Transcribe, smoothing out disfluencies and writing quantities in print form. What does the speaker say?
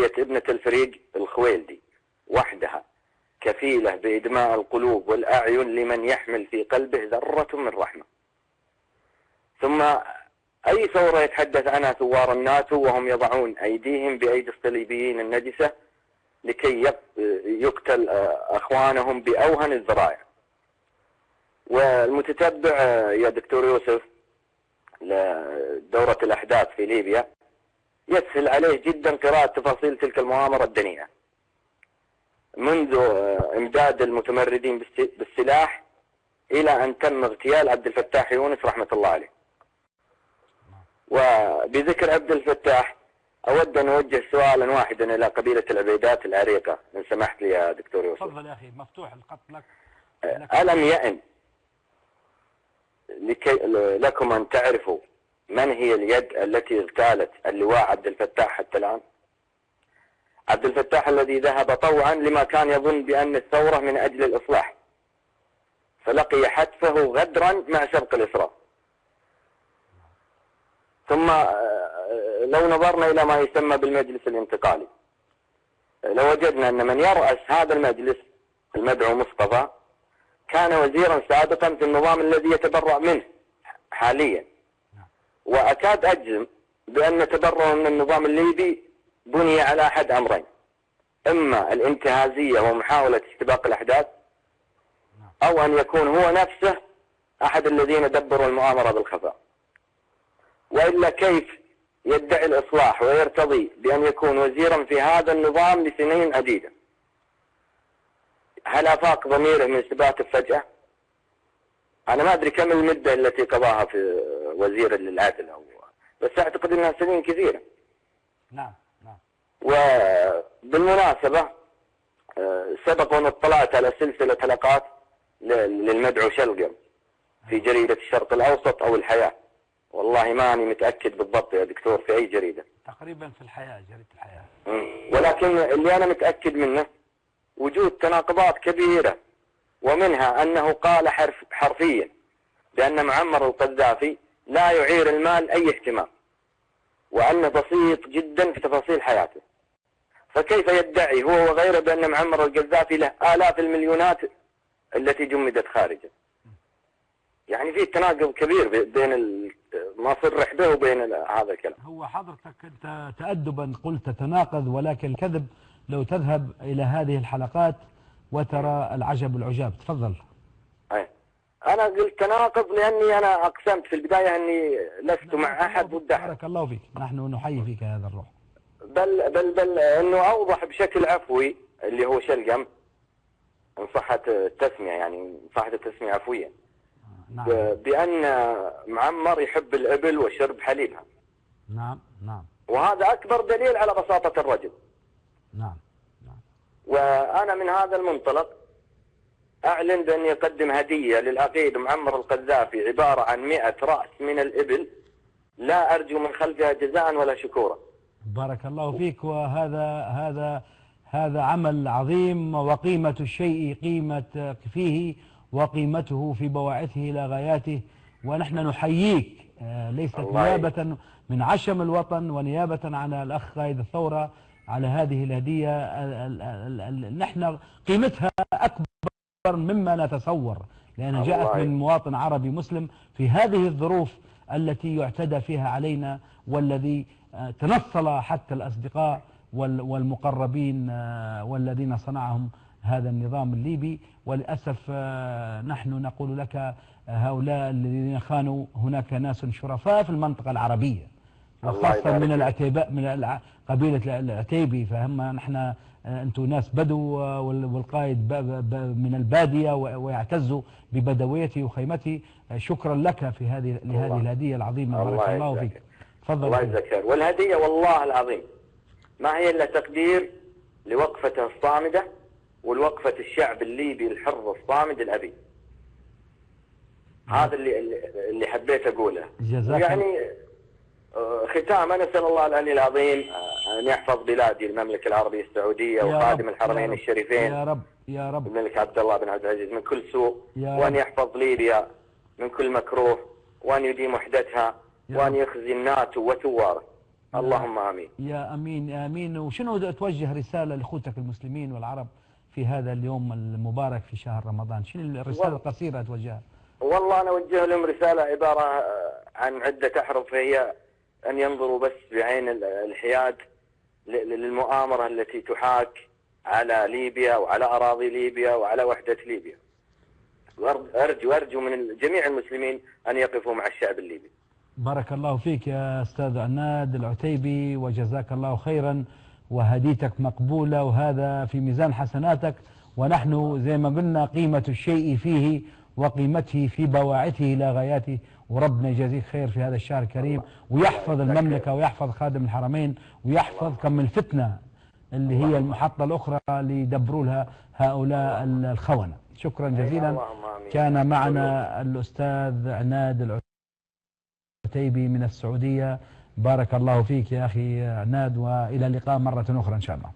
رؤية ابنة الفريق الخويلدي وحدها كفيلة بإدماء القلوب والأعين لمن يحمل في قلبه ذرة من رحمة. ثم أي ثورة يتحدث عنها ثوار الناتو وهم يضعون أيديهم بأيدي الصليبيين النجسة لكي يقتل أخوانهم بأوهن الذرائع. والمتتبع يا دكتور يوسف لدورة الأحداث في ليبيا يسهل عليه جدا قراءة تفاصيل تلك المؤامرة الدنيئة، منذ إمداد المتمردين بالسلاح إلى أن تم اغتيال عبد الفتاح يونس رحمة الله عليه. وبذكر عبد الفتاح أود أن أوجه سؤالا واحدا إلى قبيلة العبيدات العريقة إن سمحت لي يا دكتور يوسف. تفضل يا أخي، مفتوح الخط لك. ألم يئن لكم أن تعرفوا من هي اليد التي اغتالت اللواء عبد الفتاح حتى الآن؟ عبد الفتاح الذي ذهب طوعا لما كان يظن بأن الثورة من أجل الإصلاح، فلقي حتفه غدرا مع سبق الإسراء. ثم لو نظرنا إلى ما يسمى بالمجلس الانتقالي لو وجدنا أن من يرأس هذا المجلس المدعو مصطفى كان وزيرا سابقا في النظام الذي يتبرأ منه حاليا، وأكاد أجزم بأن تبرؤه من النظام الليبي بني على أحد أمرين: إما الانتهازية ومحاولة استباق الأحداث، أو أن يكون هو نفسه أحد الذين دبروا المؤامرة بالخفاء. وإلا كيف يدعي الإصلاح ويرتضي بأن يكون وزيرا في هذا النظام لسنين عديدة؟ هل أفاق ضميره من ثباته فجأة؟ أنا ما أدري كم المدة التي قضاها في وزير للعدل بس أعتقد أنها سنين كثيرة. نعم نعم. وبالمناسبة سبق وأن اطلعت على سلسلة حلقات للمدعو شلقم في جريدة الشرق الأوسط أو الحياة، والله ماني متأكد بالضبط يا دكتور في أي جريدة، تقريبا في الحياة، جريدة الحياة. ولكن اللي أنا متأكد منه وجود تناقضات كبيرة، ومنها أنه قال حرفيا بأن معمر القذافي لا يعير المال أي اهتمام، وأنه بسيط جدا في تفاصيل حياته. فكيف يدعي هو وغيره بأن معمر القذافي له آلاف المليونات التي جمدت خارجه؟ يعني في تناقض كبير بين ما صرح به وبين هذا الكلام. هو حضرتك أنت تأدبا قلت تناقض، ولكن الكذب لو تذهب إلى هذه الحلقات وترى العجب العجاب. تفضل. أنا قلت تناقض لأني أنا أقسمت في البداية أني لست مع أحد ضد أحد. بارك الله فيك، نحن نحيي فيك هذا الروح. بل أنه أوضح بشكل عفوي اللي هو شلقم إن صحت التسمية، يعني إن صحت التسمية عفويا. نعم. بأن معمر يحب الإبل وشرب حليبها. نعم نعم. وهذا أكبر دليل على بساطة الرجل. نعم نعم. وأنا من هذا المنطلق أعلن بأني أقدم هدية للعقيد معمر القذافي عبارة عن 100 رأس من الإبل، لا أرجو من خلفها جزاء ولا شكورا. بارك الله فيك. هذا عمل عظيم، وقيمة الشيء قيمة فيه وقيمته في بواعثه إلى غاياته، ونحن نحييك ليست نيابة من عشم الوطن ونيابة عن الأخ قائد الثورة على هذه الهدية. نحن قيمتها أكبر مما نتصور، لأنها جاءت من مواطن عربي مسلم في هذه الظروف التي يعتدى فيها علينا، والذي تنصل حتى الأصدقاء والمقربين والذين صنعهم هذا النظام الليبي. وللأسف نحن نقول لك هؤلاء الذين خانوا، هناك ناس شرفاء في المنطقة العربية، وخاصة من قبيلة العتيبي، فهم نحن أنتم ناس بدو، والقائد من البادية ويعتزوا ببدويته وخيمته. شكرا لك في هذه الهدية العظيمة. بارك الله فيك. تفضل. الله يجزاك. والهدية والله العظيم ما هي إلا تقدير لوقفته الصامدة والوقفة الشعب الليبي الحر الصامد الأبي. هذا اللي حبيت أقوله. يعني ختام، أنا أسأل الله العلي العظيم أن يحفظ بلادي المملكة العربية السعودية وخادم الحرمين الشريفين يا رب يا رب، الملك عبد الله بن عبد العزيز من كل سوء، وأن يحفظ ليبيا من كل مكروه، وأن يديم وحدتها، وأن يخزي الناتو وثواره. اللهم آمين. يا أمين آمين. وشنو توجه رسالة لأخوتك المسلمين والعرب في هذا اليوم المبارك في شهر رمضان؟ شنو الرسالة القصيرة توجهها؟ والله أنا أوجه لهم رسالة عبارة عن عدة أحرف، هي أن ينظروا بس بعين الحياد للمؤامرة التي تحاك على ليبيا وعلى أراضي ليبيا وعلى وحدة ليبيا. وأرجو من جميع المسلمين أن يقفوا مع الشعب الليبي. بارك الله فيك يا أستاذ عناد العتيبي، وجزاك الله خيرا، وهديتك مقبولة، وهذا في ميزان حسناتك. ونحن زي ما قلنا قيمة الشيء فيه وقيمته في بواعثه لا غاياته، وربنا يجازيك خير في هذا الشهر الكريم، ويحفظ المملكة ويحفظ خادم الحرمين، ويحفظ كم الفتنة اللي هي المحطة الأخرى اللي يدبروا لها هؤلاء الخونة. شكرا جزيلا. كان معنا الأستاذ عناد العتيبي من السعودية. بارك الله فيك يا أخي عناد، وإلى اللقاء مرة أخرى إن شاء الله.